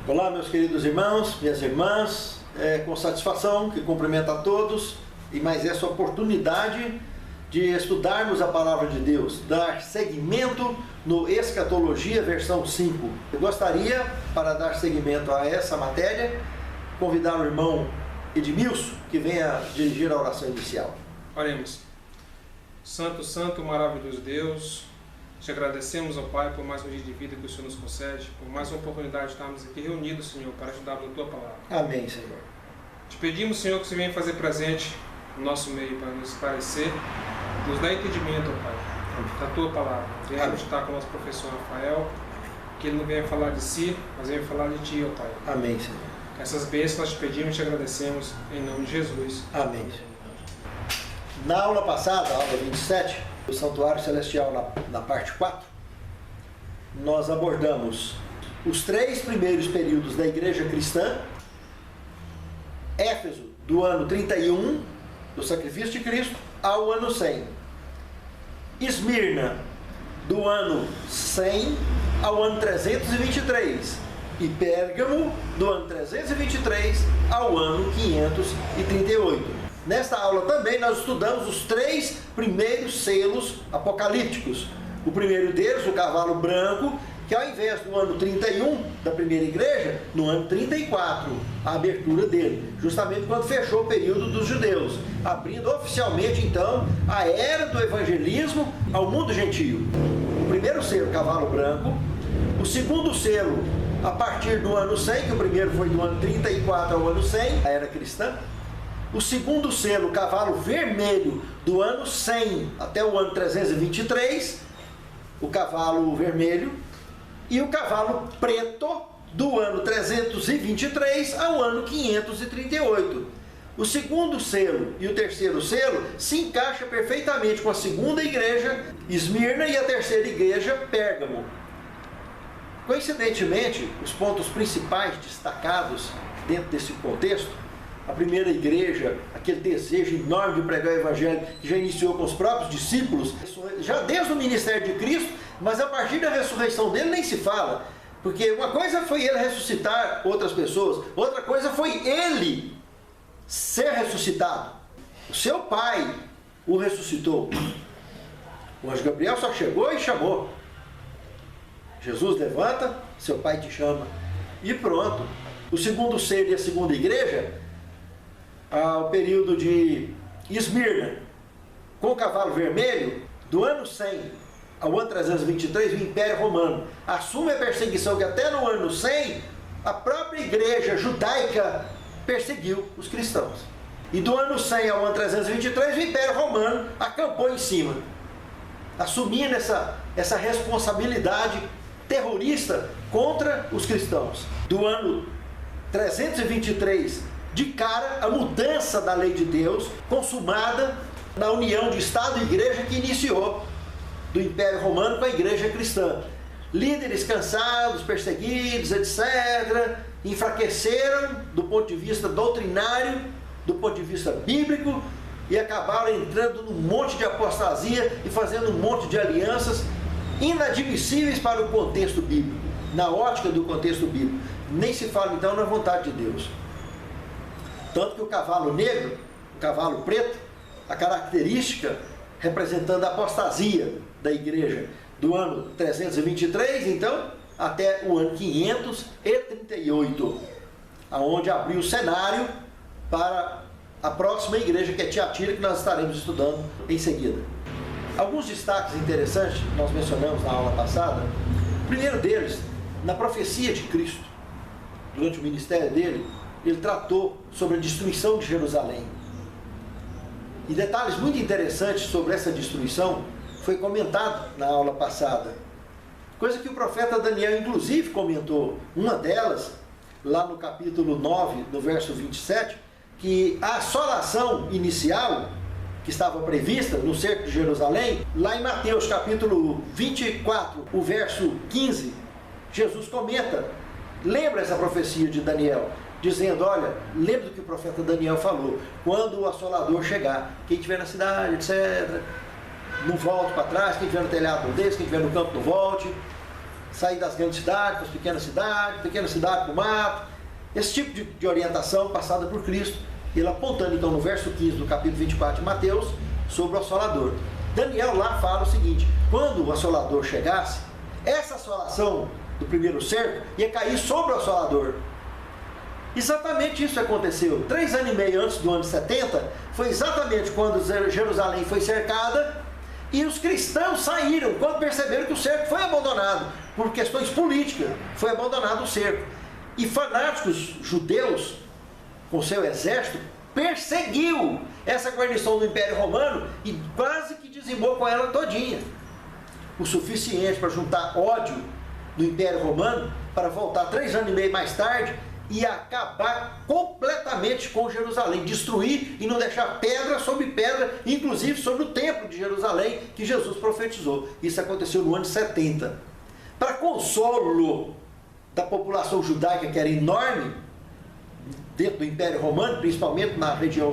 Olá, meus queridos irmãos, minhas irmãs, com satisfação que cumprimento a todos e mais essa oportunidade de estudarmos a Palavra de Deus, dar seguimento no Escatologia, versão 5. Eu gostaria, para dar seguimento a essa matéria, convidar o irmão Edmilson, que venha dirigir a oração inicial. Oremos. Santo, santo, maravilhoso Deus, te agradecemos, ó Pai, por mais um dia de vida que o Senhor nos concede, por mais uma oportunidade de estarmos aqui reunidos, Senhor, para estudar a Tua Palavra. Amém, Senhor. Te pedimos, Senhor, que você venha fazer presente no nosso meio para nos esclarecer, nos dar entendimento, ó Pai, da Tua Palavra. Venha estar com o nosso professor Rafael, que ele não venha falar de si, mas venha falar de Ti, ó Pai. Amém, Senhor. Essas bênçãos nós te pedimos e te agradecemos, em nome de Jesus. Amém, Senhor. Na aula passada, a aula 27, do Santuário Celestial, na parte 4, nós abordamos os 3 primeiros períodos da Igreja Cristã: Éfeso, do ano 31, do sacrifício de Cristo, ao ano 100. Esmirna, do ano 100 ao ano 323. E Pérgamo, do ano 323 ao ano 538. Nesta aula também nós estudamos os 3 primeiros selos apocalípticos. O primeiro deles, o cavalo branco, que ao invés do ano 31 da primeira igreja, no ano 34, a abertura dele, justamente quando fechou o período dos judeus, abrindo oficialmente então a era do evangelismo ao mundo gentio. O primeiro selo, cavalo branco. O segundo selo, a partir do ano 100, que o primeiro foi do ano 34 ao ano 100, a era cristã. O segundo selo, cavalo vermelho, do ano 100 até o ano 323, o cavalo vermelho. E o cavalo preto, do ano 323 ao ano 538. O segundo selo e o terceiro selo se encaixa perfeitamente com a segunda igreja, Esmirna, e a terceira igreja, Pérgamo. Coincidentemente, os pontos principais destacados dentro desse contexto: a primeira igreja, aquele desejo enorme de pregar o evangelho que já iniciou com os próprios discípulos, já desde o ministério de Cristo, mas a partir da ressurreição dele nem se fala, porque uma coisa foi ele ressuscitar outras pessoas, outra coisa foi ele ser ressuscitado. O seu pai o ressuscitou. O anjo Gabriel só chegou e chamou. Jesus levanta, seu pai te chama, e pronto. O segundo selo e a segunda igreja, ao período de Esmirna, com o cavalo vermelho, do ano 100 ao ano 323, o Império Romano assume a perseguição que até no ano 100 a própria igreja judaica perseguiu os cristãos. E do ano 100 ao ano 323, o Império Romano acampou em cima, assumindo essa responsabilidade terrorista contra os cristãos. Do ano 323, de cara, a mudança da lei de Deus, consumada na união de Estado e Igreja que iniciou do Império Romano com a Igreja Cristã. Líderes cansados, perseguidos, etc., enfraqueceram do ponto de vista doutrinário, do ponto de vista bíblico, e acabaram entrando num monte de apostasia e fazendo um monte de alianças inadmissíveis para o contexto bíblico, na ótica do contexto bíblico. Nem se fala então na vontade de Deus. Tanto que o cavalo negro, o cavalo preto, a característica representando a apostasia da igreja do ano 323, então, até o ano 538, aonde abriu o cenário para a próxima igreja, que é Tiatira, que nós estaremos estudando em seguida. Alguns destaques interessantes que nós mencionamos na aula passada. O primeiro deles, na profecia de Cristo, durante o ministério dele, ele tratou sobre a destruição de Jerusalém. E detalhes muito interessantes sobre essa destruição foi comentado na aula passada. Coisa que o profeta Daniel, inclusive, comentou. Uma delas, lá no capítulo 9, no verso 27, que a assolação inicial que estava prevista no cerco de Jerusalém, lá em Mateus capítulo 24, o verso 15, Jesus comenta, lembra essa profecia de Daniel, dizendo, olha, lembra do que o profeta Daniel falou, quando o assolador chegar, quem estiver na cidade, etc., não volte para trás, quem estiver no telhado não desça, quem estiver no campo não volte. sair das grandes cidades para as pequenas cidades para o mato. Esse tipo de orientação passada por Cristo, ele apontando então no verso 15 do capítulo 24 de Mateus, sobre o assolador. Daniel lá fala o seguinte: quando o assolador chegasse, essa assolação do primeiro cerco ia cair sobre o assolador. Exatamente isso aconteceu. 3 anos e meio antes do ano 70, foi exatamente quando Jerusalém foi cercada e os cristãos saíram, quando perceberam que o cerco foi abandonado, por questões políticas, foi abandonado o cerco. E fanáticos judeus, com seu exército, perseguiu essa guarnição do Império Romano e quase que dizimou com ela todinha. O suficiente para juntar ódio do Império Romano para voltar 3 anos e meio mais tarde e acabar completamente com Jerusalém, destruir e não deixar pedra sobre pedra, inclusive sobre o templo de Jerusalém que Jesus profetizou. Isso aconteceu no ano 70. Para consolo da população judaica, que era enorme dentro do Império Romano, principalmente na região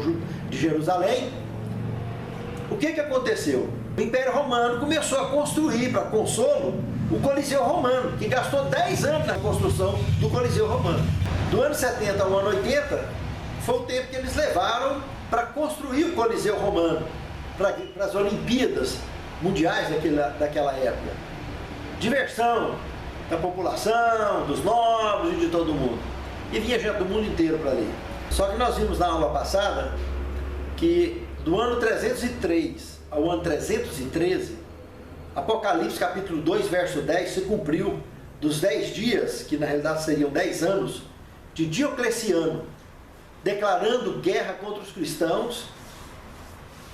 de Jerusalém, o que aconteceu? O Império Romano começou a construir, para consolo, o Coliseu Romano, que gastou 10 anos na construção do Coliseu Romano. Do ano 70 ao ano 80, foi o tempo que eles levaram para construir o Coliseu Romano, para as Olimpíadas Mundiais daquela época. Diversão da população, dos nobres e de todo mundo. E vinha gente do mundo inteiro para ali. Só que nós vimos na aula passada que do ano 303 ao ano 313, Apocalipse capítulo 2, verso 10, se cumpriu dos 10 dias, que na realidade seriam 10 anos, de Diocleciano, declarando guerra contra os cristãos,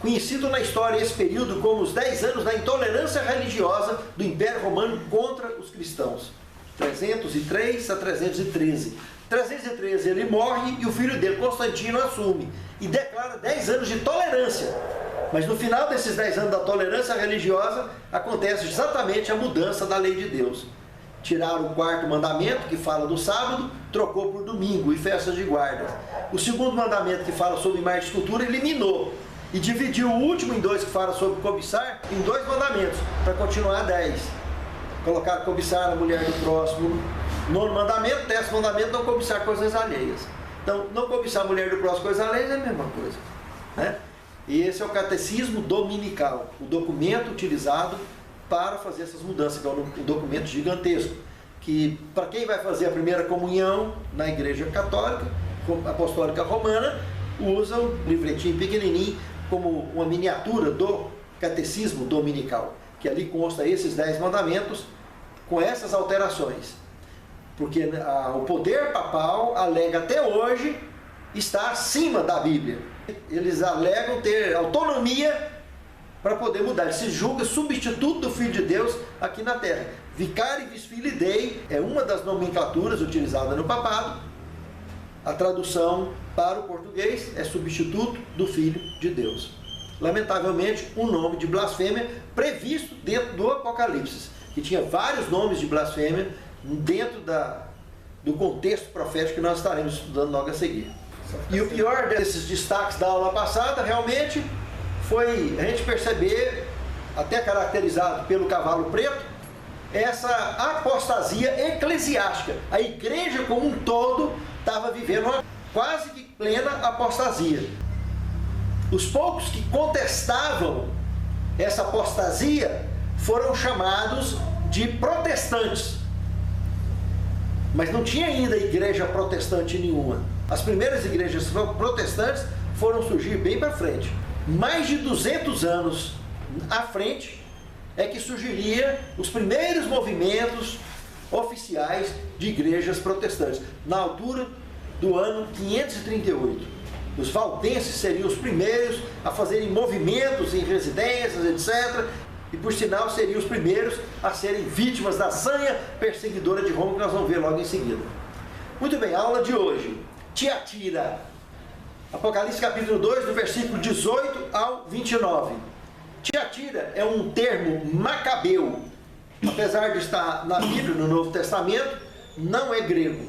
conhecido na história esse período como os 10 anos da intolerância religiosa do Império Romano contra os cristãos. 303 a 313. 313 ele morre e o filho dele, Constantino, assume e declara 10 anos de tolerância. Mas no final desses 10 anos da tolerância religiosa, acontece exatamente a mudança da lei de Deus. Tiraram o 4º mandamento, que fala do sábado, trocou por domingo e festas de guardas. O 2º mandamento, que fala sobre imagem de escultura, eliminou. E dividiu o último em 2, que fala sobre cobiçar, em 2 mandamentos, para continuar 10. Colocaram cobiçar a mulher do próximo. 9º mandamento, 10º mandamento, não cobiçar coisas alheias. Então, não cobiçar a mulher do próximo coisas alheias é a mesma coisa, né? E esse é o catecismo dominical, o documento utilizado para fazer essas mudanças, que é um documento gigantesco, que para quem vai fazer a primeira comunhão na Igreja Católica, Apostólica Romana, usa um livretinho pequenininho como uma miniatura do catecismo dominical, que ali consta esses 10 mandamentos com essas alterações. Porque o poder papal alega até hoje estar acima da Bíblia. Eles alegam ter autonomia para poder mudar. Ele se julga substituto do Filho de Deus aqui na Terra. Vicarius Filii Dei é uma das nomenclaturas utilizadas no papado. A tradução para o português é substituto do Filho de Deus. Lamentavelmente, um nome de blasfêmia previsto dentro do Apocalipse, que tinha vários nomes de blasfêmia dentro do contexto profético que nós estaremos estudando logo a seguir. E o pior desses destaques da aula passada, realmente, foi a gente perceber, até caracterizado pelo cavalo preto, essa apostasia eclesiástica. A igreja como um todo estava vivendo uma quase que plena apostasia. Os poucos que contestavam essa apostasia foram chamados de protestantes. Mas não tinha ainda igreja protestante nenhuma. As primeiras igrejas protestantes foram surgir bem para frente. Mais de 200 anos à frente é que surgiria os primeiros movimentos oficiais de igrejas protestantes, na altura do ano 538. Os valdenses seriam os primeiros a fazerem movimentos em residências, etc. E por sinal seriam os primeiros a serem vítimas da sanha perseguidora de Roma, que nós vamos ver logo em seguida. Muito bem, a aula de hoje. Tiatira. Apocalipse capítulo 2, do versículo 18 ao 29. Tiatira é um termo macabeu. Apesar de estar na Bíblia, no Novo Testamento, não é grego.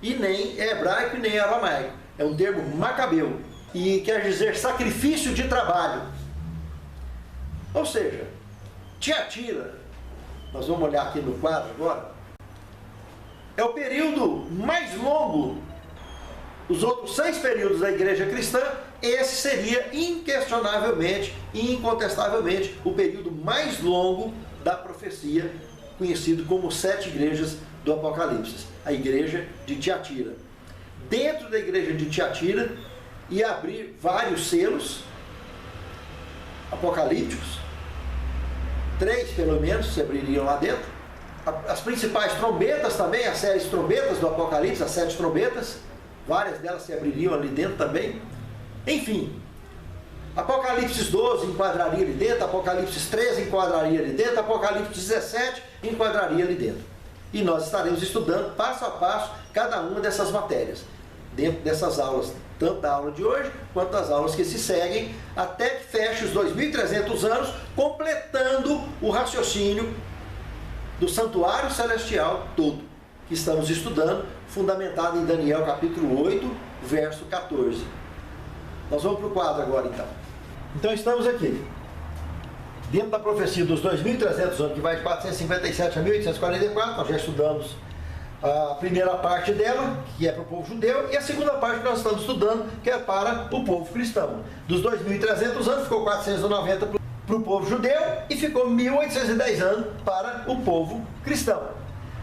E nem é hebraico e nem é aramaico. É um termo macabeu. E quer dizer sacrifício de trabalho. Ou seja, Tiatira, nós vamos olhar aqui no quadro agora, é o período mais longo. Os outros 6 períodos da igreja cristã, esse seria inquestionavelmente e incontestavelmente o período mais longo da profecia, conhecido como 7 igrejas do Apocalipse. A igreja de Tiatira. Dentro da igreja de Tiatira ia abrir vários selos apocalípticos, 3 pelo menos se abririam lá dentro. As principais trombetas também, as séries trombetas do Apocalipse, as 7 trombetas, várias delas se abririam ali dentro também. Enfim, Apocalipse 12 enquadraria ali dentro, Apocalipse 13 enquadraria ali dentro, Apocalipse 17 enquadraria ali dentro. E nós estaremos estudando passo a passo cada uma dessas matérias, dentro dessas aulas, tanto da aula de hoje, quanto das aulas que se seguem, até que feche os 2.300 anos, completando o raciocínio do santuário celestial todo, que estamos estudando, fundamentado em Daniel capítulo 8, verso 14. Nós vamos para o quadro agora então. Então estamos aqui, dentro da profecia dos 2.300 anos, que vai de 457 a 1844, nós já estudamos a primeira parte dela, que é para o povo judeu, e a segunda parte que nós estamos estudando, que é para o povo cristão. Dos 2.300 anos, ficou 490 para o povo judeu e ficou 1.810 anos para o povo cristão.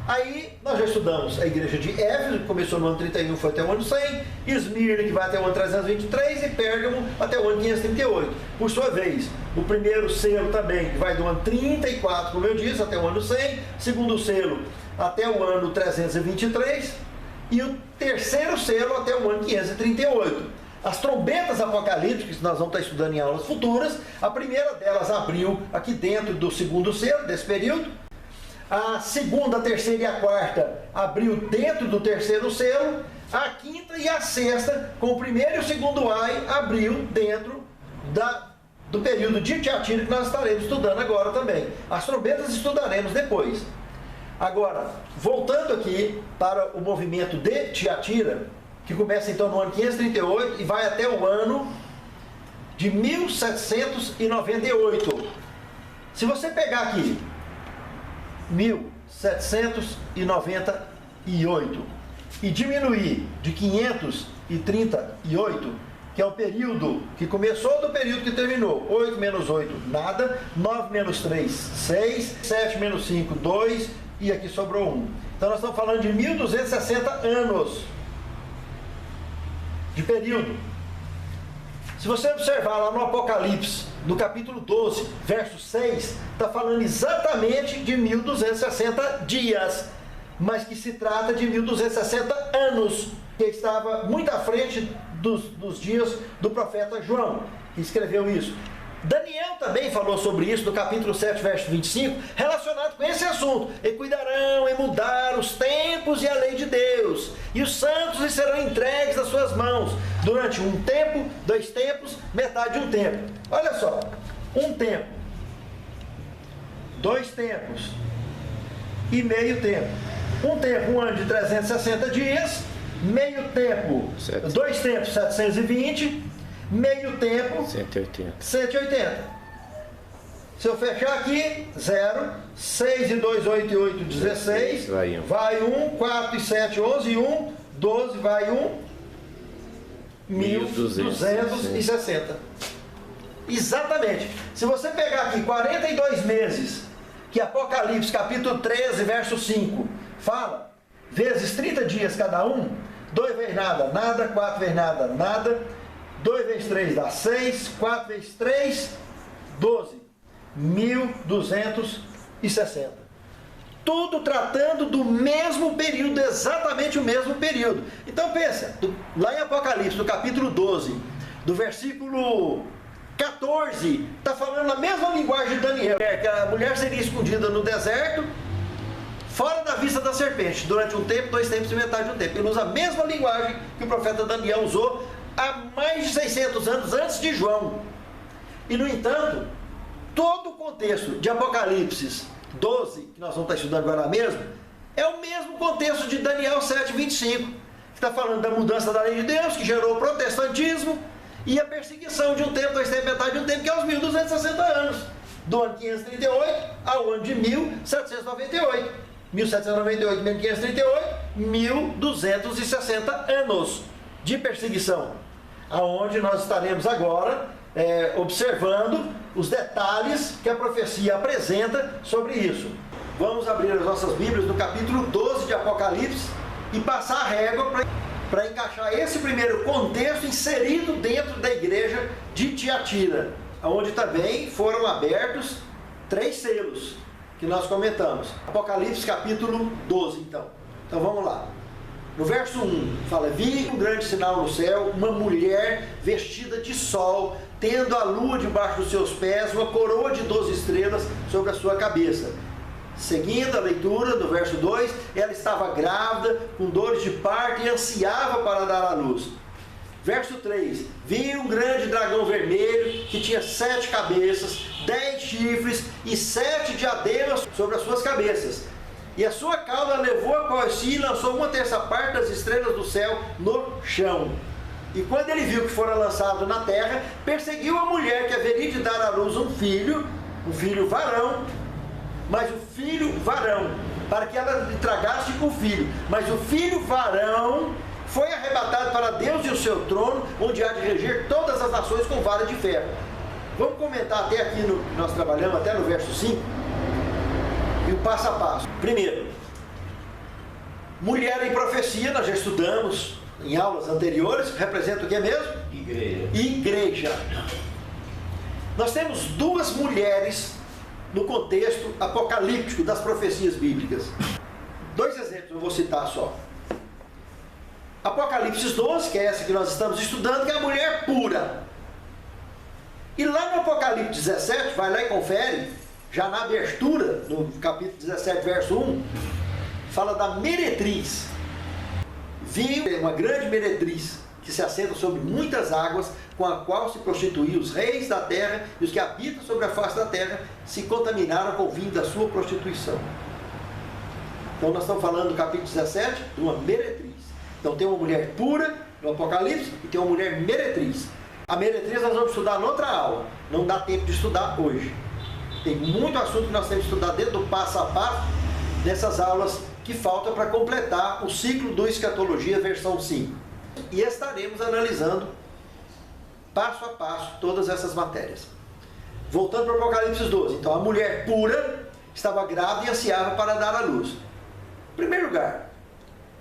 Aí nós já estudamos a igreja de Éfeso, que começou no ano 31, foi até o ano 100, Esmirna, que vai até o ano 323, e Pérgamo até o ano 538. Por sua vez, o primeiro selo também, que vai do ano 34, como eu disse, até o ano 100, segundo selo até o ano 323, e o terceiro selo até o ano 538. As trombetas apocalípticas, que nós vamos estar estudando em aulas futuras, a primeira delas abriu aqui dentro do segundo selo, desse período. A segunda, a terceira e a quarta abriu dentro do terceiro selo. A quinta e a sexta, com o primeiro e o segundo ai, abriu dentro do período de Tiatira, que nós estaremos estudando agora também. As trombetas estudaremos depois. Agora, voltando aqui para o movimento de Tiatira, que começa então no ano 538 e vai até o ano de 1798. Se você pegar aqui 1798 e diminuir de 538, que é o período que começou do período que terminou, 8 menos 8, nada, 9 menos 3, 6, 7 menos 5, 2, e aqui sobrou 1. Então nós estamos falando de 1260 anos de período. Se você observar lá no Apocalipse, no capítulo 12, verso 6, está falando exatamente de 1260 dias, mas que se trata de 1260 anos, que estava muito à frente dos dias do profeta João, que escreveu isso. Daniel também falou sobre isso no capítulo 7, verso 25, relacionado com esse assunto. E cuidarão em mudar os tempos e a lei de Deus, e os santos lhes serão entregues nas suas mãos, durante um tempo, 2 tempos, metade de um tempo. Olha só, um tempo, 2 tempos e meio tempo. Um tempo, um ano de 360 dias, meio tempo, 2 tempos, 720, meio tempo, 180. Se eu fechar aqui, 0, 6 e 2, 8 e 8, 16, vai 1, 4 e 7, 11 e 1, 12, vai 1, 1260. Exatamente. Se você pegar aqui 42 meses, que Apocalipse capítulo 13, verso 5, fala, vezes 30 dias cada um, 2 vezes nada, nada, 4 vezes nada, nada, 2 vezes 3 dá 6, 4 vezes 3, 12. 1260. Tudo tratando do mesmo período, exatamente o mesmo período. Então pensa, lá em Apocalipse, no capítulo 12, do versículo 14, está falando a mesma linguagem de Daniel, que a mulher seria escondida no deserto, fora da vista da serpente, durante um tempo, 2 tempos e metade de um tempo. Ele usa a mesma linguagem que o profeta Daniel usou há mais de 600 anos antes de João. E no entanto, todo o contexto de Apocalipse 12, que nós vamos estar estudando agora mesmo, é o mesmo contexto de Daniel 7:25, que está falando da mudança da lei de Deus, que gerou o protestantismo e a perseguição de um tempo, 2 tempos, metade de um tempo, que é os 1260 anos, do ano 538 ao ano de 1798. 1798 menos 538, 1260 anos de perseguição, aonde nós estaremos agora observando os detalhes que a profecia apresenta sobre isso. Vamos abrir as nossas Bíblias no capítulo 12 de Apocalipse e passar a régua para encaixar esse primeiro contexto inserido dentro da igreja de Tiatira, onde também foram abertos 3 selos que nós comentamos. Apocalipse capítulo 12, então. Então vamos lá. No verso 1, fala: vi um grande sinal no céu, uma mulher vestida de sol, tendo a lua debaixo dos seus pés, uma coroa de 12 estrelas sobre a sua cabeça. Seguindo a leitura, no verso 2, ela estava grávida, com dores de parto e ansiava para dar à luz. Verso 3, vi um grande dragão vermelho, que tinha 7 cabeças, 10 chifres e 7 diademas sobre as suas cabeças. E a sua cauda levou após si e lançou 1/3 das estrelas do céu no chão. E quando ele viu que fora lançado na terra, perseguiu a mulher que haveria de dar à luz um filho varão, para que ela lhe tragasse o filho. Mas o filho varão foi arrebatado para Deus e o seu trono, onde há de reger todas as nações com vara de ferro. Vamos comentar até aqui, nós trabalhamos até no verso 5, e o passo a passo. Primeiro, mulher em profecia, nós já estudamos em aulas anteriores, representa o que mesmo? Igreja. Nós temos 2 mulheres no contexto apocalíptico das profecias bíblicas. 2 exemplos eu vou citar só. Apocalipse 12, que é essa que nós estamos estudando, que é a mulher pura. E lá no Apocalipse 17, vai lá e confere, já na abertura, no capítulo 17, verso 1, fala da meretriz. Vi uma grande meretriz, que se assenta sobre muitas águas, com a qual se prostituíam os reis da terra, e os que habitam sobre a face da terra se contaminaram com o vinho da sua prostituição. Então nós estamos falando do capítulo 17, de uma meretriz. Então tem uma mulher pura no Apocalipse e tem uma mulher meretriz. A meretriz nós vamos estudar noutra aula, não dá tempo de estudar hoje. Tem muito assunto que nós temos que estudar dentro do passo a passo dessas aulas que faltam para completar o ciclo do Escatologia versão 5. E estaremos analisando passo a passo todas essas matérias. Voltando para o Apocalipse 12. Então a mulher pura estava grávida e ansiava para dar à luz. Em primeiro lugar,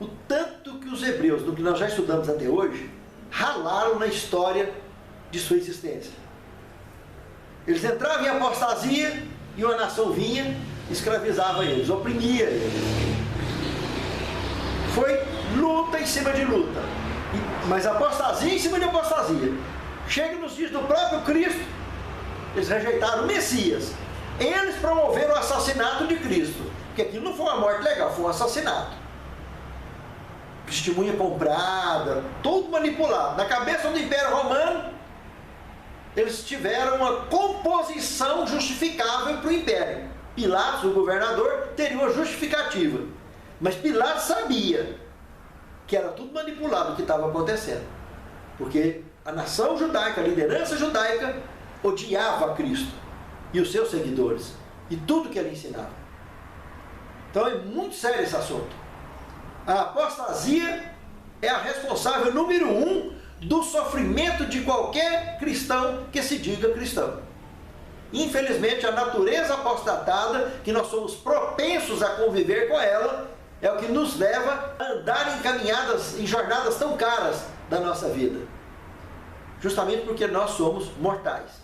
o tanto que os hebreus, do que nós já estudamos até hoje, ralaram na história de sua existência. Eles entravam em apostasia e uma nação vinha, escravizava eles, oprimia eles. Foi luta em cima de luta, mas apostasia em cima de apostasia. Chega nos dias do próprio Cristo, eles rejeitaram o Messias. Eles promoveram o assassinato de Cristo, porque aquilo não foi uma morte legal, foi um assassinato. Testemunha comprada, tudo manipulado. Na cabeça do Império Romano, eles tiveram uma composição justificável para o Império. Pilatos, o governador, teria uma justificativa. Mas Pilatos sabia que era tudo manipulado o que estava acontecendo. Porque a nação judaica, a liderança judaica, odiava a Cristo e os seus seguidores. E tudo que ele ensinava. Então é muito sério esse assunto. A apostasia é a responsável número 1 do sofrimento de qualquer cristão que se diga cristão. Infelizmente, a natureza apostatada, que nós somos propensos a conviver com ela, é o que nos leva a andar em caminhadas, em jornadas tão caras da nossa vida. Justamente porque nós somos mortais.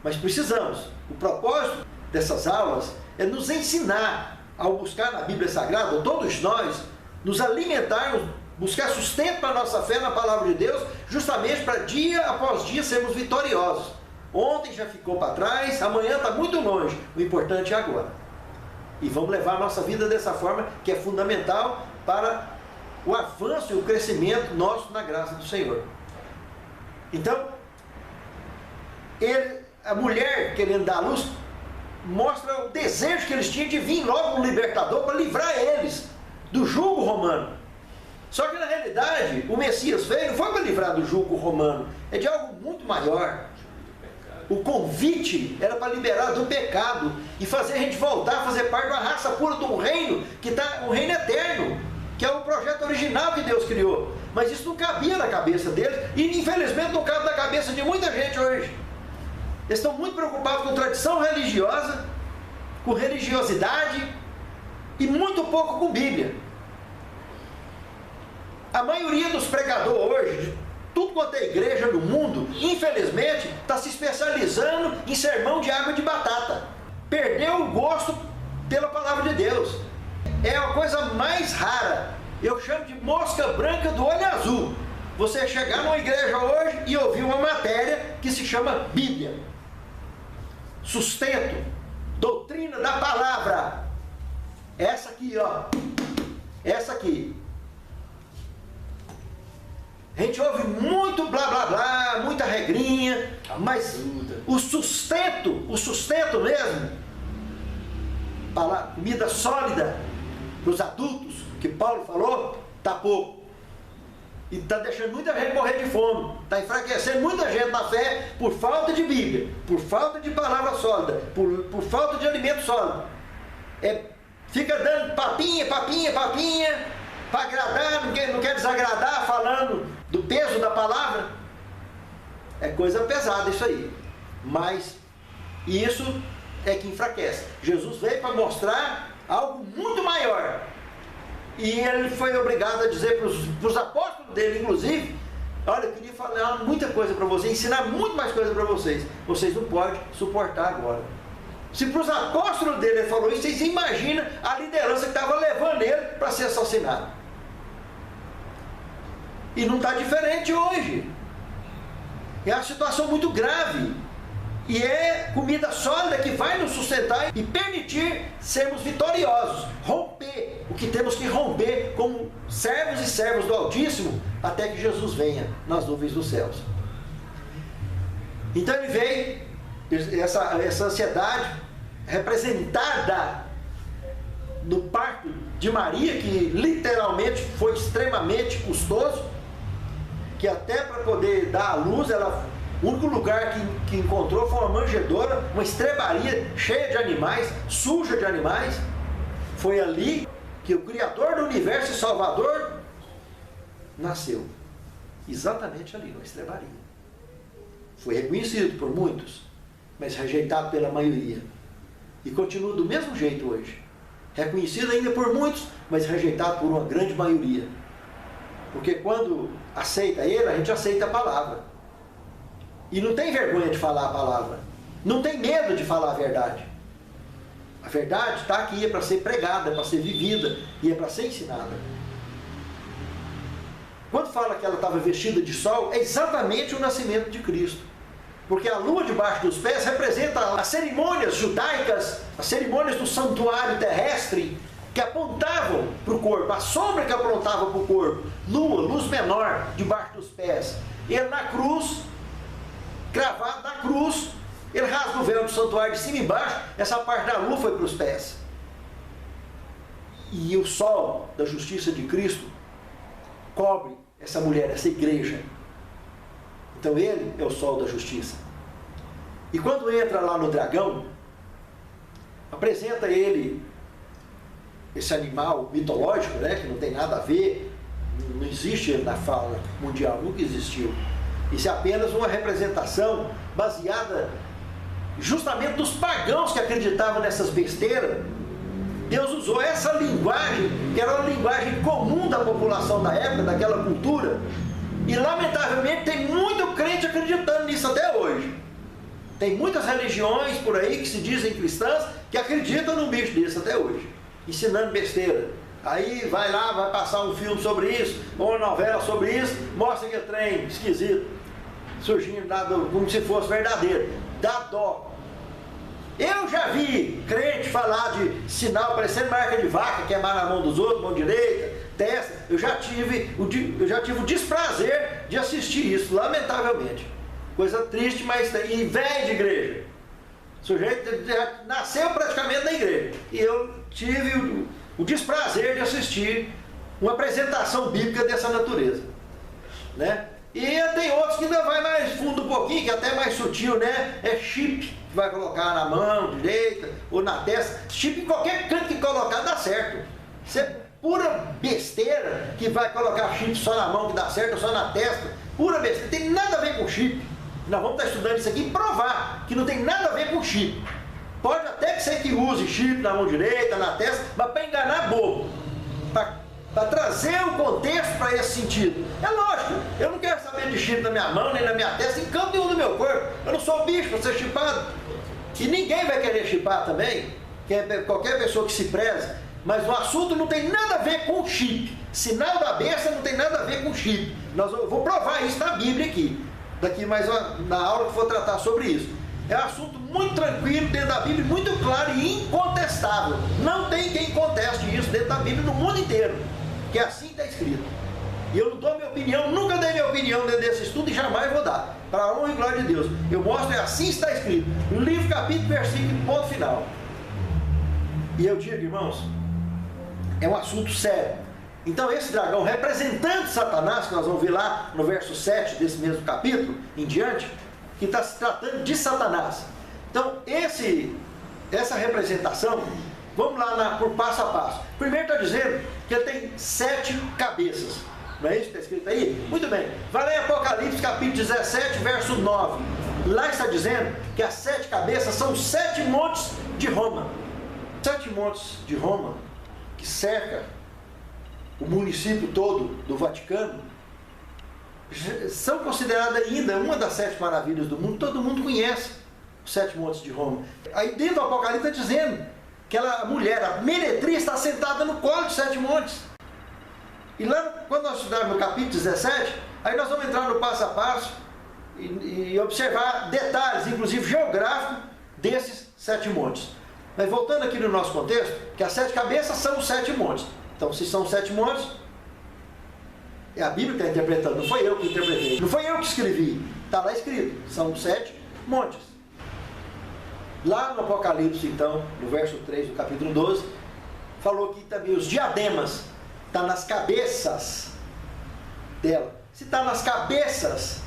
Mas precisamos. O propósito dessas aulas é nos ensinar, ao buscar na Bíblia Sagrada, todos nós, nos alimentarmos, buscar sustento para a nossa fé na Palavra de Deus, justamente para dia após dia sermos vitoriosos. Ontem já ficou para trás, amanhã está muito longe, o importante é agora. E vamos levar a nossa vida dessa forma, que é fundamental para o avanço e o crescimento nosso na graça do Senhor. Então, a mulher querendo dar à luz, mostra o desejo que eles tinham de vir logo um libertador para livrar eles do jugo romano. Só que na realidade, o Messias veio, não foi para livrar do jugo romano, é de algo muito maior. O convite era para liberar do pecado e fazer a gente voltar a fazer parte de uma raça pura de um reino, que está um reino eterno, que é o projeto criou. Mas isso não cabia na cabeça deles e infelizmente não cabe na cabeça de muita gente hoje. Eles estão muito preocupados com tradição religiosa, com religiosidade e muito pouco com Bíblia. A maioria dos pregadores hoje, de tudo quanto é igreja no mundo, infelizmente, está se especializando em sermão de água de batata. Perdeu o gosto pela palavra de Deus. É a coisa mais rara. Eu chamo de mosca branca do olho azul. Você chegar numa igreja hoje e ouvir uma matéria que se chama Bíblia. Sustento, doutrina da palavra. Essa aqui, ó. Essa aqui. A gente ouve muito blá blá blá, muita regrinha, mas o sustento mesmo, comida sólida para os adultos, que Paulo falou, está pouco. E está deixando muita gente morrer de fome, está enfraquecendo muita gente na fé por falta de Bíblia, por falta de palavra sólida, por falta de alimento sólido. Fica dando papinha, para agradar, não quer desagradar, falando do peso da palavra. É coisa pesada isso aí. Mas isso é que enfraquece. Jesus veio para mostrar algo muito maior. E ele foi obrigado a dizer para os apóstolos dele, inclusive, olha, eu queria falar muita coisa para vocês, ensinar muito mais coisa para vocês. Vocês não podem suportar agora. Se para os apóstolos dele ele falou isso, vocês imaginam a liderança que estava levando ele para ser assassinado. E não está diferente hoje. É uma situação muito grave. E é comida sólida que vai nos sustentar e permitir sermos vitoriosos. Romper o que temos que romper como servos e servos do Altíssimo até que Jesus venha nas nuvens dos céus. Então ele veio, essa ansiedade representada no parto de Maria, que literalmente foi extremamente custoso, que até para poder dar à luz, o único lugar que encontrou foi uma manjedoura, uma estrebaria cheia de animais, suja de animais. Foi ali que o Criador do Universo e Salvador nasceu. Exatamente ali, na estrebaria. Foi reconhecido por muitos, mas rejeitado pela maioria. E continua do mesmo jeito hoje. Reconhecido ainda por muitos, mas rejeitado por uma grande maioria. Porque quando aceita ele, a gente aceita a palavra. E não tem vergonha de falar a palavra. Não tem medo de falar a verdade. A verdade está aqui, é para ser pregada, é para ser vivida e é para ser ensinada. Quando fala que ela estava vestida de sol, é exatamente o nascimento de Cristo. Porque a lua debaixo dos pés representa as cerimônias judaicas, as cerimônias do santuário terrestre, que apontavam para o corpo, a sombra que apontava para o corpo. Lua, luz menor, debaixo dos pés. Ele na cruz, cravado na cruz, ele rasga o véu do santuário de cima e embaixo, essa parte da lua foi para os pés. E o sol da justiça de Cristo cobre essa mulher, essa igreja. Então ele é o sol da justiça. E quando entra lá no dragão, apresenta ele, esse animal mitológico, né, que não tem nada a ver, não existe na fauna mundial, nunca existiu. Isso é apenas uma representação baseada justamente dos pagãos que acreditavam nessas besteiras. Deus usou essa linguagem, que era uma linguagem comum da população da época, daquela cultura, e lamentavelmente tem muito crente acreditando nisso até hoje. Tem muitas religiões por aí que se dizem cristãs que acreditam num bicho desse até hoje, ensinando besteira. Aí vai lá, vai passar um filme sobre isso, ou uma novela sobre isso, mostra que é trem esquisito, surgindo como se fosse verdadeiro. Dá dó. Eu já vi crente falar de sinal parecendo marca de vaca, queimar na mão dos outros, mão direita, testa. Eu já tive o desprazer de assistir isso, lamentavelmente. Coisa triste, mas e velho de igreja. O sujeito já nasceu praticamente na igreja. E eu tive o desprazer de assistir uma apresentação bíblica dessa natureza, né? E tem outros que ainda vai mais fundo um pouquinho, que é até mais sutil, né? É chip, que vai colocar na mão direita ou na testa. Chip em qualquer canto que colocar dá certo. Isso é pura besteira que vai colocar chip só na mão que dá certo, ou só na testa. Pura besteira, não tem nada a ver com chip. Nós vamos estar estudando isso aqui e provar que não tem nada a ver com chip. Pode até que você que use chip na mão direita, na testa, mas para enganar bobo. Para trazer o contexto para esse sentido. É lógico, eu não quero saber de chip na minha mão, nem na minha testa, em canto nenhum do meu corpo. Eu não sou bicho para ser chipado. E ninguém vai querer chipar também, qualquer pessoa que se preze. Mas o assunto não tem nada a ver com chip. Sinal da besta não tem nada a ver com chip. Eu vou provar isso na Bíblia aqui. Daqui mais na aula que for tratar sobre isso. É um assunto muito tranquilo dentro da Bíblia, muito claro e incontestável. Não tem quem conteste isso dentro da Bíblia no mundo inteiro. Que assim está escrito. E eu não dou minha opinião, nunca dei minha opinião dentro desse estudo e jamais vou dar. Para a honra e glória de Deus. Eu mostro, assim está escrito. Livro, capítulo, versículo, ponto final. E eu digo, irmãos, é um assunto sério. Então esse dragão, representando Satanás, que nós vamos ver lá no verso 7 desse mesmo capítulo, em diante, que está se tratando de Satanás. Então essa representação, vamos lá por passo a passo. Primeiro está dizendo que ele tem 7 cabeças. Não é isso que está escrito aí? Muito bem. Vai lá em Apocalipse capítulo 17, verso 9. Lá está dizendo que as 7 cabeças são 7 montes de Roma. 7 montes de Roma que cerca o município todo do Vaticano são consideradas ainda uma das 7 maravilhas do mundo. Todo mundo conhece os 7 montes de Roma. Aí dentro do Apocalipse está dizendo que a mulher, a meretriz, está sentada no colo de 7 montes. E lá, quando nós estudarmos no capítulo 17, aí nós vamos entrar no passo a passo e observar detalhes, inclusive geográficos, desses 7 montes. Mas voltando aqui no nosso contexto, que as 7 cabeças são os 7 montes. Então, se são 7 montes, é a Bíblia que está interpretando, não foi eu que interpretei, não foi eu que escrevi, está lá escrito, são 7 montes. Lá no Apocalipse, então, no verso 3 do capítulo 12, falou que também os diademas estão nas cabeças dela. Se está nas cabeças,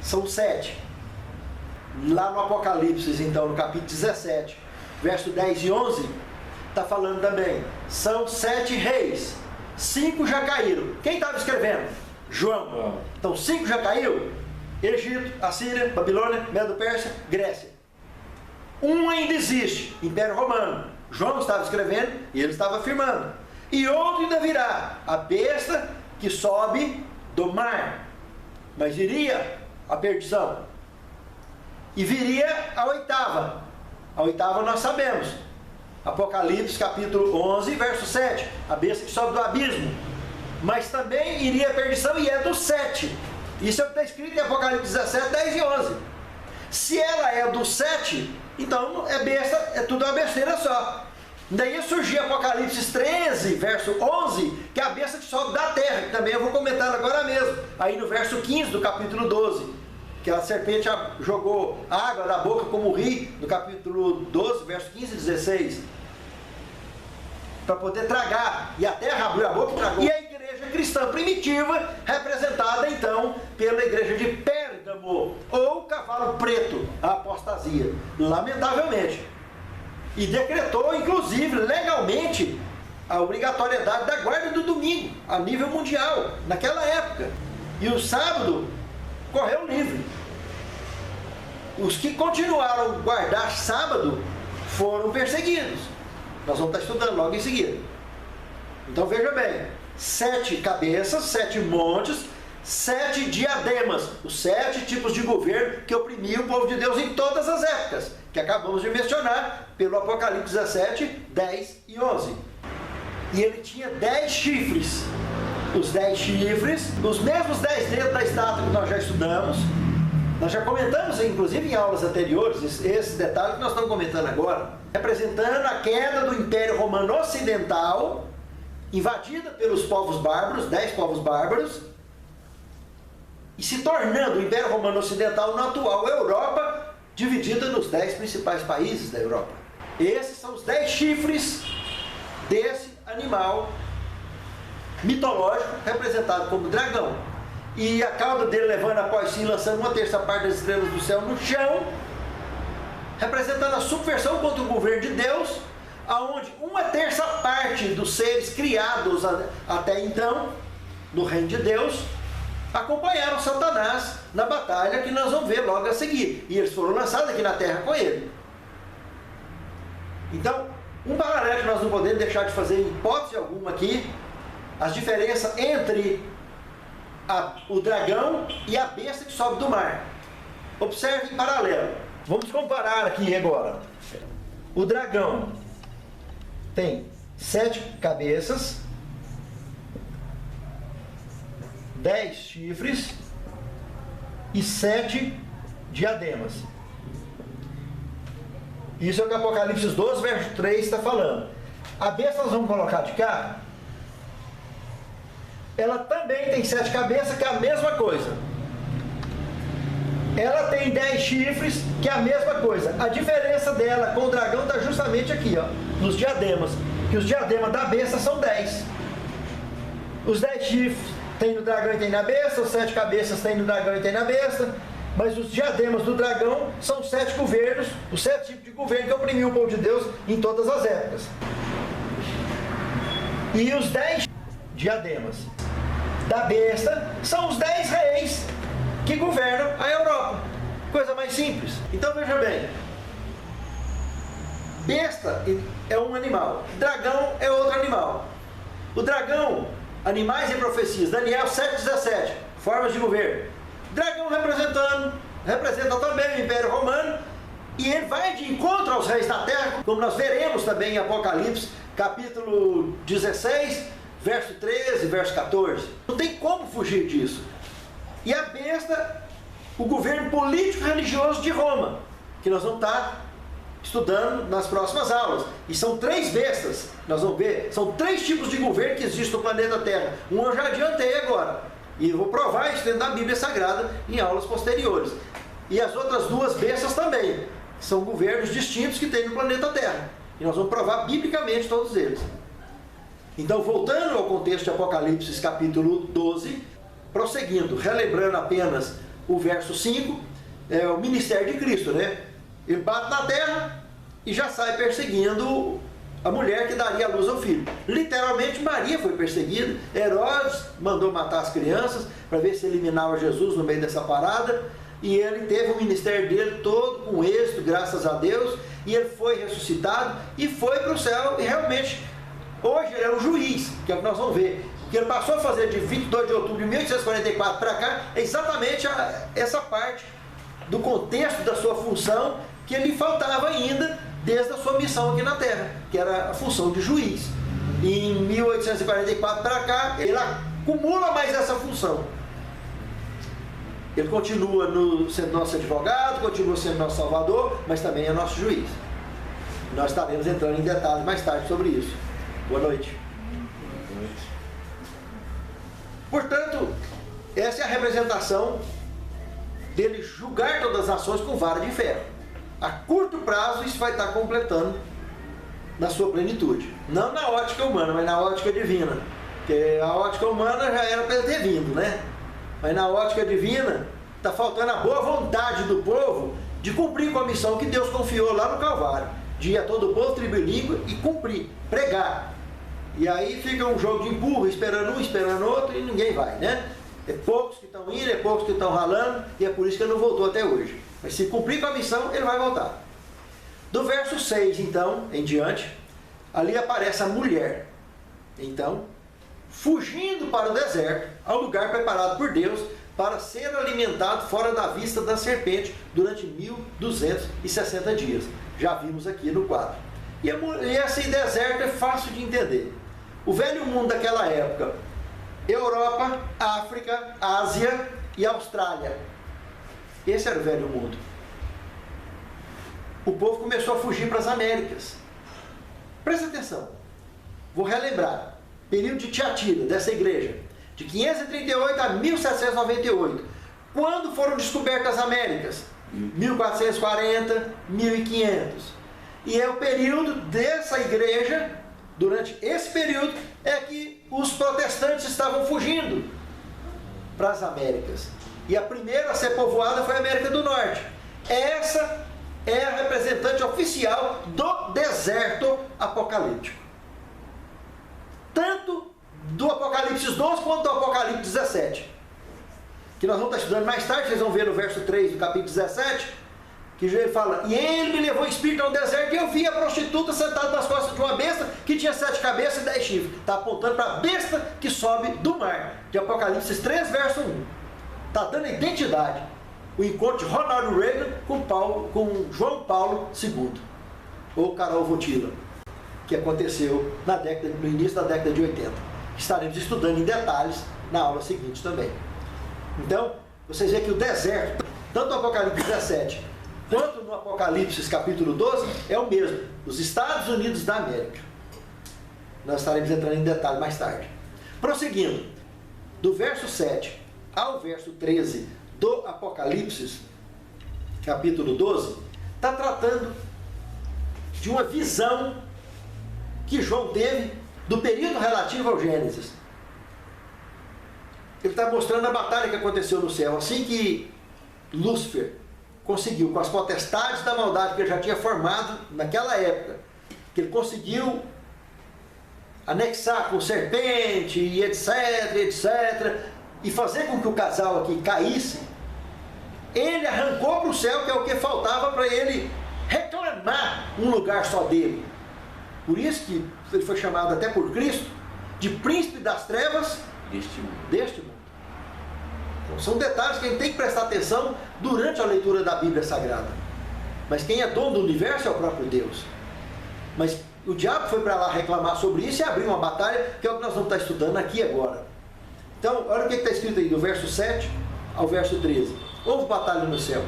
são 7. Lá no Apocalipse, então, no capítulo 17, verso 10 e 11, está falando também, são 7 reis, 5 já caíram. Quem estava escrevendo? João. Então 5 já caiu? Egito, Assíria, Babilônia, Medo-Pérsia, Grécia. Um ainda existe, Império Romano. João estava escrevendo e ele estava afirmando. E outro ainda virá, a besta que sobe do mar. Mas iria a perdição. E viria a 8ª. A 8ª nós sabemos. Apocalipse capítulo 11, verso 7. A besta que sobe do abismo. Mas também iria a perdição e é do 7. Isso é o que está escrito em Apocalipse 17, 10 e 11. Se ela é do 7, então é besta, é tudo uma besteira só. Daí surgiu Apocalipse 13, verso 11, que é a besta que sobe da terra, que também eu vou comentar agora mesmo. Aí no verso 15 do capítulo 12, que a serpente jogou água da boca como rio, no capítulo 12, verso 15 e 16, para poder tragar, e a terra abriu a boca e tragou. E a igreja cristã primitiva, representada então pela igreja de Pérgamo, ou cavalo preto, a apostasia, lamentavelmente. E decretou, inclusive, legalmente, a obrigatoriedade da guarda do domingo, a nível mundial, naquela época. E o sábado correu livre. Os que continuaram a guardar sábado foram perseguidos. Nós vamos estar estudando logo em seguida. Então veja bem, 7 cabeças, 7 montes, 7 diademas, os 7 tipos de governo que oprimiam o povo de Deus em todas as épocas, que acabamos de mencionar pelo Apocalipse 17, 10 e 11. E ele tinha 10 chifres. Os 10 chifres, os mesmos 10 dedos da estátua que nós já estudamos. Nós já comentamos, inclusive em aulas anteriores, esse detalhe que nós estamos comentando agora, representando a queda do Império Romano Ocidental, invadida pelos povos bárbaros, 10 povos bárbaros, e se tornando o Império Romano Ocidental na atual Europa, dividida nos 10 principais países da Europa. Esses são os 10 chifres desse animal mitológico, representado como dragão. E a cauda dele levando após si, lançando 1/3 parte das estrelas do céu no chão, representando a subversão contra o governo de Deus, aonde 1/3 dos seres criados até então, no reino de Deus, acompanharam Satanás na batalha que nós vamos ver logo a seguir. E eles foram lançados aqui na terra com ele. Então, um paralelo que nós não podemos deixar de fazer em hipótese alguma aqui, as diferenças entre o dragão e a besta que sobe do mar. Observe em paralelo. Vamos comparar aqui agora. O dragão tem 7 cabeças, 10 chifres e 7 diademas. Isso é o que Apocalipse 12, verso 3 está falando. A besta nós vamos colocar de cá. Ela também tem 7 cabeças, que é a mesma coisa. Ela tem 10 chifres, que é a mesma coisa. A diferença dela com o dragão está justamente aqui, ó, nos diademas. Que os diademas da besta são 10. Os 10 chifres tem no dragão e tem na besta, os 7 cabeças tem no dragão e tem na besta. Mas os diademas do dragão são 7 governos, os 7 tipos de governo que oprimiam o povo de Deus em todas as épocas. E os 10 diademas da besta são os 10 reis que governam a Europa. Coisa mais simples. Então veja bem, besta é um animal, dragão é outro animal. O dragão, animais e profecias, Daniel 7,17, formas de governo. Dragão representa também o Império Romano, e ele vai de encontro aos reis da terra, como nós veremos também em Apocalipse, capítulo 16, verso 13, verso 14. Não tem como fugir disso. E a besta, o governo político e religioso de Roma, que nós vamos estar estudando nas próximas aulas. E são 3 bestas, nós vamos ver, são 3 tipos de governo que existem no planeta Terra. Um eu já adiantei agora. E eu vou provar isso dentro da Bíblia Sagrada em aulas posteriores. E as outras 2 bestas também. São governos distintos que tem no planeta Terra. E nós vamos provar biblicamente todos eles. Então, voltando ao contexto de Apocalipse, capítulo 12, prosseguindo, relembrando apenas o verso 5, é o ministério de Cristo, né? Ele bate na terra e já sai perseguindo a mulher que daria a luz ao filho. Literalmente, Maria foi perseguida. Herodes mandou matar as crianças para ver se eliminava Jesus no meio dessa parada. E ele teve o ministério dele todo com êxito, graças a Deus. E ele foi ressuscitado e foi para o céu. E realmente, hoje ele é um juiz, que é o que nós vamos ver. O que ele passou a fazer de 22 de outubro de 1844 para cá é exatamente essa parte do contexto da sua função que lhe faltava ainda desde a sua missão aqui na Terra, que era a função de juiz. E em 1844 para cá, ele acumula mais essa função. Ele continua sendo nosso advogado, continua sendo nosso salvador, mas também é nosso juiz. Nós estaremos entrando em detalhes mais tarde sobre isso. Boa noite. Boa noite. Portanto, essa é a representação dele julgar todas as nações com vara de ferro. A curto prazo isso vai estar completando na sua plenitude. Não na ótica humana, mas na ótica divina. Porque a ótica humana já era para ele ter vindo, né? Mas na ótica divina está faltando a boa vontade do povo de cumprir com a missão que Deus confiou lá no Calvário. De ir a todo o povo, tribo e língua e cumprir, pregar. E aí fica um jogo de empurra, esperando um, esperando outro, e ninguém vai, né? É poucos que estão indo, é poucos que estão ralando, e é por isso que ele não voltou até hoje. Mas se cumprir com a missão, ele vai voltar. Do verso 6, então, em diante, ali aparece a mulher. Então, fugindo para o deserto, ao lugar preparado por Deus, para ser alimentado fora da vista da serpente durante 1260 dias. Já vimos aqui no quadro. E esse deserto é fácil de entender. O velho mundo daquela época, Europa, África, Ásia e Austrália. Esse era o velho mundo. O povo começou a fugir para as Américas. Presta atenção. Vou relembrar. Período de Tiatira, dessa igreja. De 538 a 1798. Quando foram descobertas as Américas? 1440, 1500. E é o período dessa igreja, durante esse período, é que os protestantes estavam fugindo para as Américas. E a primeira a ser povoada foi a América do Norte. Essa é a representante oficial do deserto apocalíptico. Tanto do Apocalipse 12 quanto do Apocalipse 17. Que nós vamos estar estudando mais tarde, vocês vão ver no verso 3 do capítulo 17, que ele fala: e ele me levou o espírito ao deserto e eu vi a prostituta sentada nas costas de uma besta que tinha 7 cabeças e 10 chifres. Está apontando para a besta que sobe do mar. De Apocalipse 3, verso 1. Está dando identidade. O encontro de Ronald Reagan com João Paulo II. Ou Carol Wojtyla, que aconteceu no início da década de 80. Estaremos estudando em detalhes na aula seguinte também. Então, vocês veem que o deserto, tanto no Apocalipse 17 quanto no Apocalipse capítulo 12, é o mesmo, os Estados Unidos da América. Nós estaremos entrando em detalhe mais tarde. Prosseguindo, do verso 7 ao verso 13 do Apocalipse, capítulo 12, está tratando de uma visão que João teve do período relativo ao Gênesis. Ele está mostrando a batalha que aconteceu no céu. Assim que Lúcifer conseguiu, com as potestades da maldade que ele já tinha formado naquela época, que ele conseguiu anexar com serpente e etc, e fazer com que o casal aqui caísse, ele arrancou para o céu, que é o que faltava para ele reclamar um lugar só dele. Por isso que ele foi chamado até por Cristo de príncipe das trevas deste mundo. Então, são detalhes que a gente tem que prestar atenção durante a leitura da Bíblia Sagrada. Mas quem é dono do universo é o próprio Deus. Mas o diabo foi para lá reclamar sobre isso e abrir uma batalha, que é o que nós vamos estar estudando aqui agora. Então, olha o que está escrito aí, do verso 7 ao verso 13. Houve batalha no céu.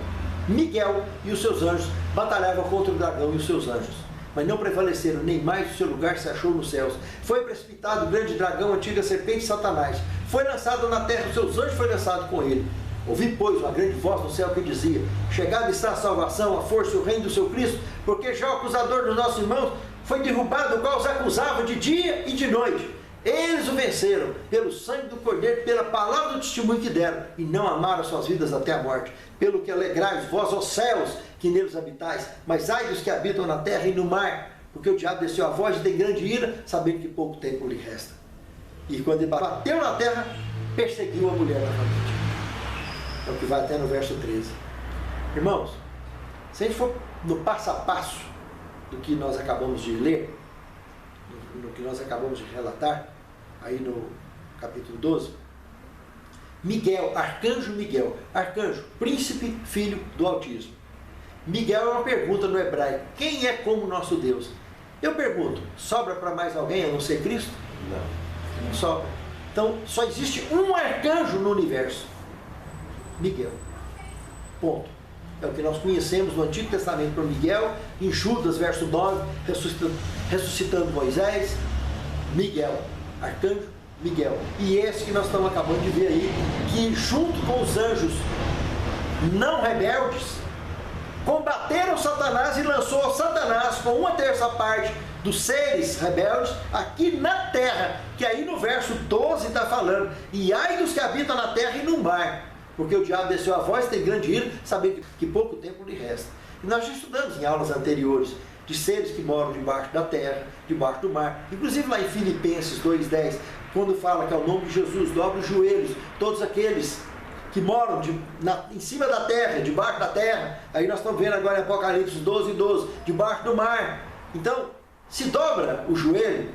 Miguel e os seus anjos batalhavam contra o dragão e os seus anjos, mas não prevaleceram, nem mais o seu lugar se achou nos céus. Foi precipitado o grande dragão, a antiga serpente Satanás. Foi lançado na terra, os seus anjos foram lançados com ele. Ouvi, pois, uma grande voz no céu que dizia: chegada está a salvação, a força e o reino do seu Cristo, porque já o acusador dos nossos irmãos foi derrubado, o qual os acusava de dia e de noite. Eles o venceram pelo sangue do Cordeiro, pela palavra do testemunho que deram, e não amaram suas vidas até a morte. Pelo que alegrais vós, ó céus, que neles habitais, mas ai dos que habitam na terra e no mar, porque o diabo desceu a voz e tem grande ira, sabendo que pouco tempo lhe resta. E quando ele bateu na terra, perseguiu a mulher novamente. É o que vai até no verso 13. Irmãos, se a gente for no passo a passo do que nós acabamos de ler, no que nós acabamos de relatar, aí no capítulo 12, Miguel, arcanjo, príncipe, filho do Altíssimo. Miguel é uma pergunta no hebraico: quem é como nosso Deus? Eu pergunto, sobra para mais alguém a não ser Cristo? Não sobra. Então, só existe um arcanjo no universo: Miguel. Ponto. É o que nós conhecemos no Antigo Testamento por Miguel, em Judas, verso 9, ressuscitando Moisés. Miguel, arcanjo Miguel. E esse que nós estamos acabando de ver aí, que junto com os anjos não rebeldes, combateram Satanás e lançou Satanás com 1/3 parte dos seres rebeldes aqui na terra, que aí no verso 12 está falando: e ai dos que habitam na terra e no mar, porque o diabo desceu a voz, tem grande ira, sabendo que pouco tempo lhe resta. E nós já estudamos em aulas anteriores de seres que moram debaixo da terra, debaixo do mar, inclusive lá em Filipenses 2:10, quando fala que ao nome de Jesus dobre os joelhos todos aqueles que moram em cima da terra, debaixo da terra. Aí nós estamos vendo agora em Apocalipse 12:12, debaixo do mar. Então, se dobra o joelho,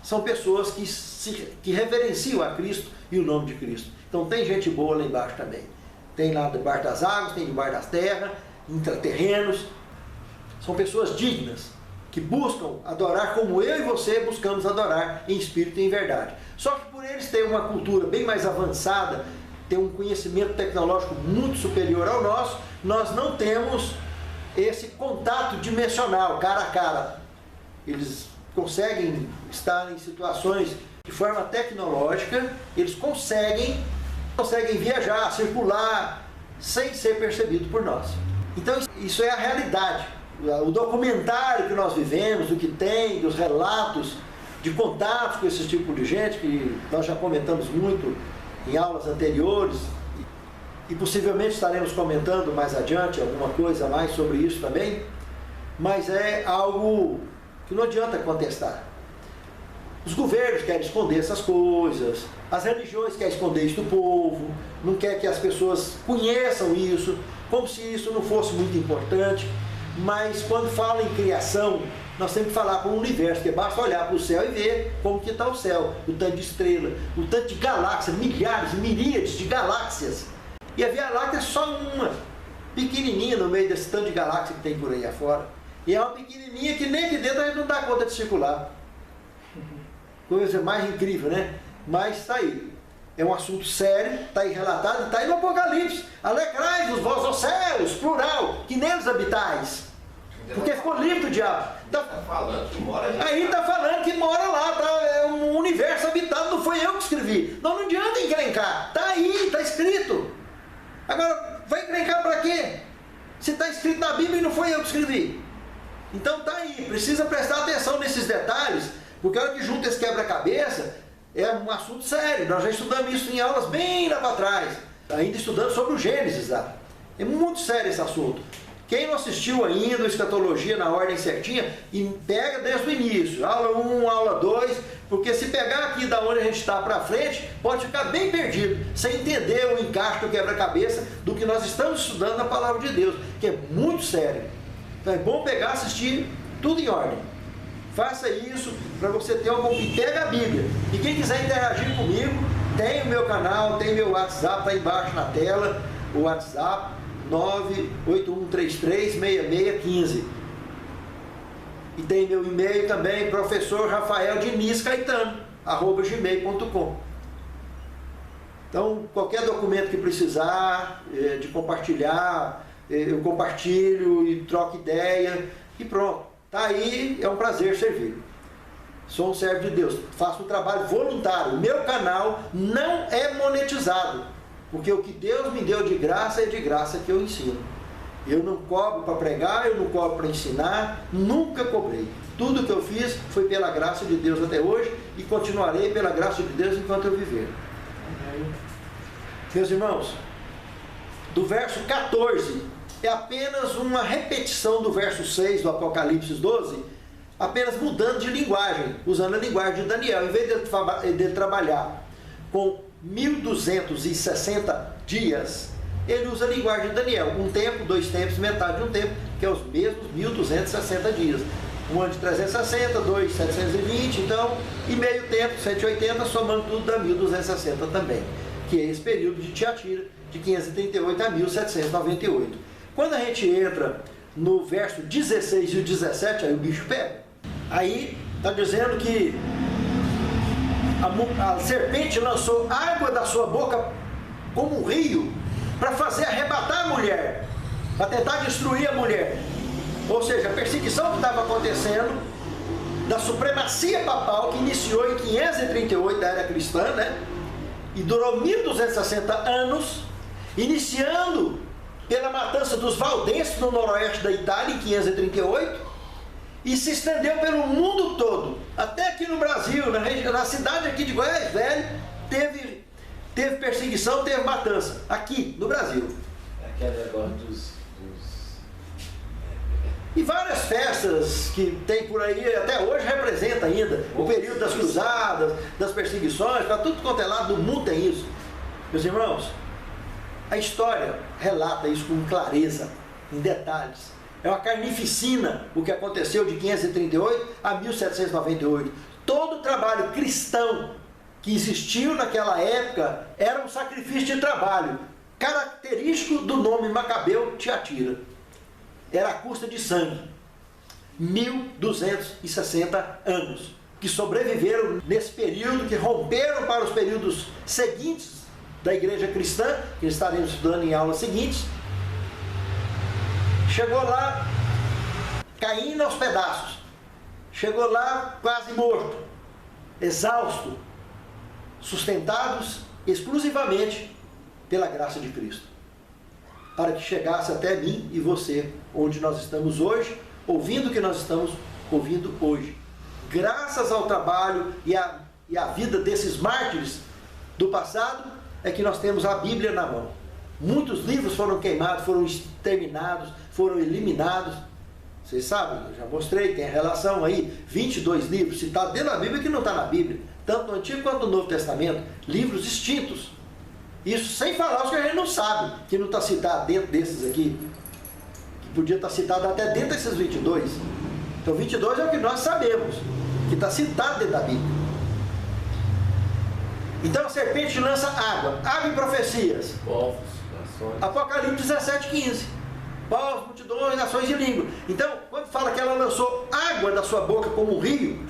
são pessoas que reverenciam a Cristo e o nome de Cristo. Então tem gente boa lá embaixo também. Tem lá debaixo das águas, tem debaixo das terras, intraterrenos. São pessoas dignas, que buscam adorar como eu e você buscamos adorar em espírito e em verdade. Só que por eles terem uma cultura bem mais avançada, ter um conhecimento tecnológico muito superior ao nosso, nós não temos esse contato dimensional, cara a cara. Eles conseguem estar em situações de forma tecnológica, eles conseguem viajar, circular, sem ser percebido por nós. Então isso é a realidade. O documentário que nós vivemos, do que tem, dos relatos de contatos com esse tipo de gente, que nós já comentamos muito em aulas anteriores, e possivelmente estaremos comentando mais adiante alguma coisa mais sobre isso também, mas é algo que não adianta contestar. Os governos querem esconder essas coisas, as religiões querem esconder isso do povo, não quer que as pessoas conheçam isso, como se isso não fosse muito importante. Mas quando fala em criação, nós temos que falar com o universo, porque basta olhar para o céu e ver como que está o céu, o tanto de estrela, o tanto de galáxias, milhares, miríades de galáxias. E a Via Láctea é só uma, pequenininha no meio desse tanto de galáxias que tem por aí afora. E é uma pequenininha que nem aqui dentro a gente não dá conta de circular. Coisa mais incrível, né? Mas está aí. É um assunto sério, está aí relatado, está aí no Apocalipse. Alegrai-vos, vós, ó céus, plural, que neles habitais. Porque ficou livre do diabo. Falando que mora ali. Aí está falando que mora lá, é um universo habitado, não foi eu que escrevi. Não adianta encrencar. Está aí, está escrito. Agora, vai encrencar para quê? Se está escrito na Bíblia e não foi eu que escrevi. Então está aí, precisa prestar atenção nesses detalhes, porque a hora que junta esse quebra-cabeça, é um assunto sério. Nós já estudamos isso em aulas bem lá para trás, ainda estudando sobre o Gênesis lá. É muito sério esse assunto. Quem não assistiu ainda a escatologia na ordem certinha, e pega desde o início, aula 1, aula 2, porque se pegar aqui da onde a gente está para frente, pode ficar bem perdido, sem entender o encaixe do quebra-cabeça do que nós estamos estudando na Palavra de Deus, que é muito sério. Então é bom pegar, assistir tudo em ordem. Faça isso para você ter uma... E pega a Bíblia. E quem quiser interagir comigo, tem o meu canal, tem meu WhatsApp, está embaixo na tela, o WhatsApp 981336615. E tem meu e-mail também, professorrafaeldinizcaetano@gmail.com. Então, qualquer documento que precisar de compartilhar, eu compartilho e troco ideia e pronto. Está aí, é um prazer servir. Sou um servo de Deus, faço um trabalho voluntário. Meu canal não é monetizado, porque o que Deus me deu de graça é de graça que eu ensino. Eu não cobro para pregar, eu não cobro para ensinar, nunca cobrei. Tudo que eu fiz foi pela graça de Deus até hoje e continuarei pela graça de Deus enquanto eu viver. Meus irmãos, do verso 14 é apenas uma repetição do verso 6 do Apocalipse 12, apenas mudando de linguagem, usando a linguagem de Daniel. Em vez de trabalhar com 1260 dias, ele usa a linguagem de Daniel, um tempo, 2 tempos, metade de um tempo, que é os mesmos 1260 dias. Um ano de 360, 2, 720, então, e meio tempo, 180, somando tudo dá 1260 também, que é esse período de Tiatira, de 538 a 1798. Quando a gente entra no verso 16 e o 17, aí o bicho pega. Aí está dizendo que a serpente lançou água da sua boca como um rio para fazer arrebatar a mulher, para tentar destruir a mulher. Ou seja, a perseguição que estava acontecendo da supremacia papal, que iniciou em 538 da era cristã, né? E durou 1260 anos, iniciando pela matança dos valdenses no noroeste da Itália em 538, e se estendeu pelo mundo todo, até aqui no Brasil, na cidade aqui de Goiás Velho, teve perseguição, teve matança, aqui no Brasil. Aquele negócio dos... E várias festas que tem por aí, até hoje representa ainda o período das cruzadas, das perseguições, para tudo quanto é lado do mundo tem isso. Meus irmãos, a história relata isso com clareza, em detalhes. É uma carnificina o que aconteceu de 538 a 1798. Todo o trabalho cristão que existiu naquela época era um sacrifício de trabalho, característico do nome Macabeu Tiatira. Era a custa de sangue. 1260 anos que sobreviveram nesse período, que romperam para os períodos seguintes da igreja cristã, que estaremos estudando em aulas seguintes. Chegou lá caindo aos pedaços, chegou lá quase morto, exausto, sustentados exclusivamente pela graça de Cristo, para que chegasse até mim e você, onde nós estamos hoje, ouvindo o que nós estamos ouvindo hoje. Graças ao trabalho e à vida desses mártires do passado, é que nós temos a Bíblia na mão. Muitos livros foram queimados, foram exterminados, foram eliminados. Vocês sabem, eu já mostrei, tem a relação aí, 22 livros citados dentro da Bíblia que não está na Bíblia, tanto no Antigo quanto no Novo Testamento, livros extintos. Isso sem falar os que a gente não sabe, que não está citado dentro desses aqui, que podia estar citado até dentro desses 22. Então 22 é o que nós sabemos, que está citado dentro da Bíblia. Então a serpente lança água e profecias. Povos, nações. Apocalipse 17:15. Povos, multidões, nações e língua. Então, quando fala que ela lançou água da sua boca como um rio,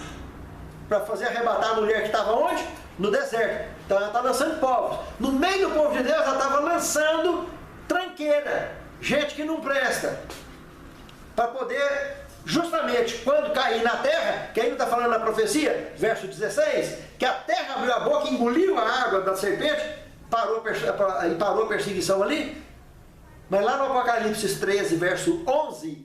para fazer arrebatar a mulher que estava onde? No deserto. Então ela está lançando povos. No meio do povo de Deus, ela estava lançando tranqueira, gente que não presta, para poder, justamente, quando cair na terra, que ainda está falando na profecia, verso 16, que a terra abriu a boca e engoliu a água da serpente, parou a perseguição ali. Mas lá no Apocalipse 13, verso 11,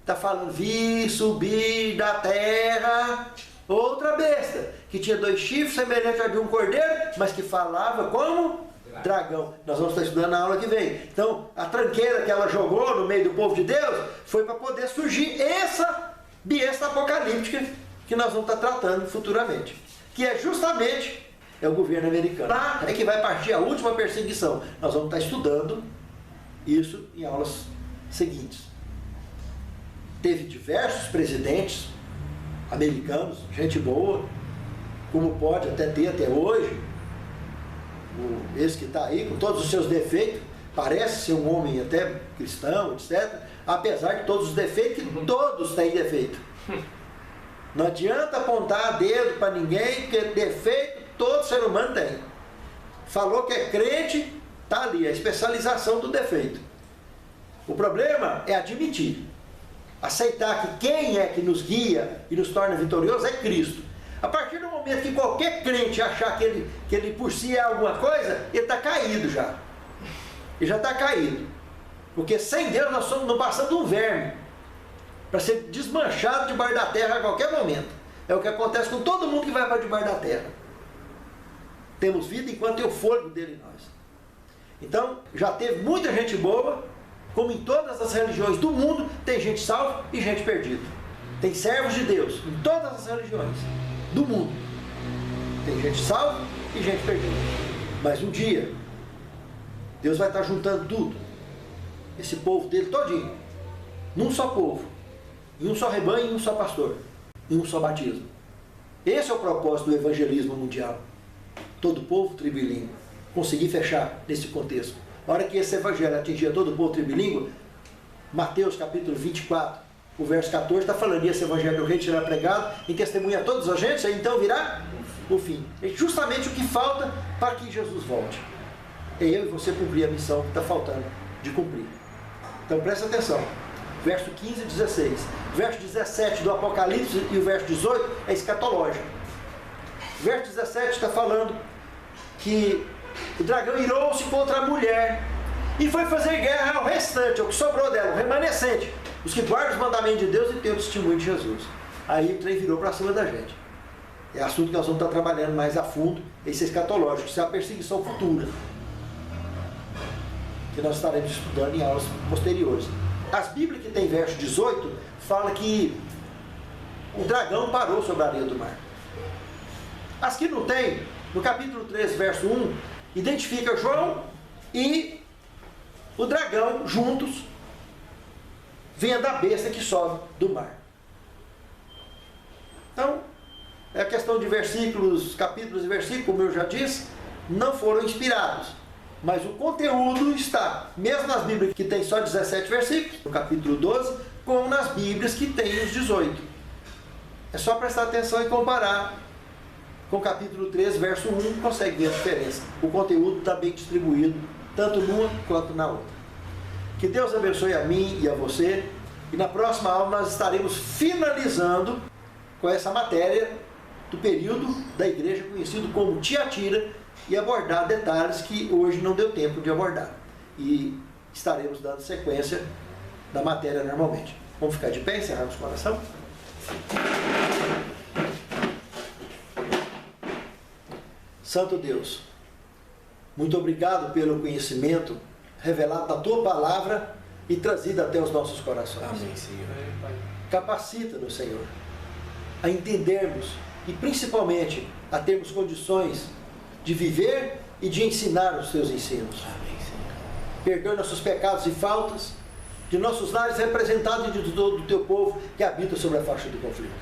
está falando: vi subir da terra outra besta, que tinha 2 chifres semelhantes a de um cordeiro, mas que falava como dragão. Nós vamos estar estudando na aula que vem. Então, a tranqueira que ela jogou no meio do povo de Deus foi para poder surgir essa besta apocalíptica que nós vamos estar tratando futuramente, que é justamente o governo americano. Lá é que vai partir a última perseguição. Nós vamos estar estudando isso em aulas seguintes. Teve diversos presidentes americanos, gente boa, como pode até ter até hoje. Esse que está aí, com todos os seus defeitos, parece ser um homem até cristão, etc. Apesar de todos os defeitos, que todos têm defeito. Não adianta apontar dedo para ninguém, porque defeito todo ser humano tem. Falou que é crente, está ali, a especialização do defeito. O problema é admitir, aceitar que quem é que nos guia e nos torna vitoriosos é Cristo. A partir do momento que qualquer crente achar que ele por si é alguma coisa, ele está caído já. Ele já está caído. Porque sem Deus nós não passamos de um verme, para ser desmanchado debaixo da terra a qualquer momento. É o que acontece com todo mundo que vai para debaixo da terra. Temos vida enquanto tem o fôlego dele em nós. Então, já teve muita gente boa, como em todas as religiões do mundo, tem gente salva e gente perdida. Tem servos de Deus em todas as religiões do mundo. Tem gente salva e gente perdida. Mas um dia, Deus vai estar juntando tudo, esse povo dele todinho, num só povo, em um só rebanho, em um só pastor, em um só batismo. Esse é o propósito do evangelismo mundial. Todo povo, tribo e língua. Conseguir fechar nesse contexto. A hora que esse evangelho atingia todo o povo, tribo e língua, Mateus capítulo 24, o verso 14 está falando: e esse evangelho do reino será pregado em testemunha a todos os agentes, e então virá o fim. É justamente o que falta para que Jesus volte. É eu e você cumprir a missão que está faltando de cumprir. Então presta atenção. Verso 15 e 16. Verso 17 do Apocalipse e o verso 18 é escatológico. Verso 17 está falando que o dragão irou-se contra a mulher e foi fazer guerra ao restante, ao que sobrou dela, o remanescente, os que guardam os mandamentos de Deus e têm o testemunho de Jesus. Aí o trem virou para cima da gente. É assunto que nós vamos estar trabalhando mais a fundo, esse escatológico, isso é a perseguição futura, que nós estaremos estudando em aulas posteriores. As Bíblias que tem verso 18 fala que o dragão parou sobre a areia do mar. As que não tem, no capítulo 3, verso 1, identifica João e o dragão juntos, vendo a besta que sobe do mar. Então, é a questão de versículos, capítulos e versículos, como eu já disse, não foram inspirados. Mas o conteúdo está, mesmo nas Bíblias que tem só 17 versículos, no capítulo 12, como nas Bíblias que tem os 18. É só prestar atenção e comparar com o capítulo 13, verso 1, consegue ver a diferença. O conteúdo está bem distribuído, tanto numa quanto na outra. Que Deus abençoe a mim e a você. E na próxima aula nós estaremos finalizando com essa matéria do período da igreja conhecido como Tiatira, e abordar detalhes que hoje não deu tempo de abordar. E estaremos dando sequência da matéria normalmente. Vamos ficar de pé, encerrarmos com oração? Santo Deus, muito obrigado pelo conhecimento revelado na Tua palavra e trazido até os nossos corações. Amém, Senhor. Capacita-nos, Senhor, a entendermos e principalmente a termos condições de viver e de ensinar os Teus ensinos. Amém, Senhor. Perdoa nossos pecados e faltas, de nossos lares representados e de todo o Teu povo que habita sobre a faixa do conflito.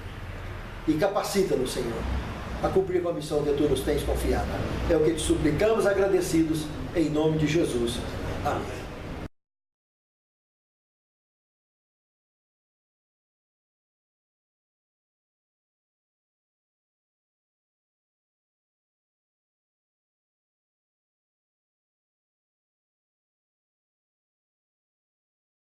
E capacita-nos, Senhor, a cumprir com a missão que Tu nos tens confiado. É o que te suplicamos, agradecidos, em nome de Jesus. Amém.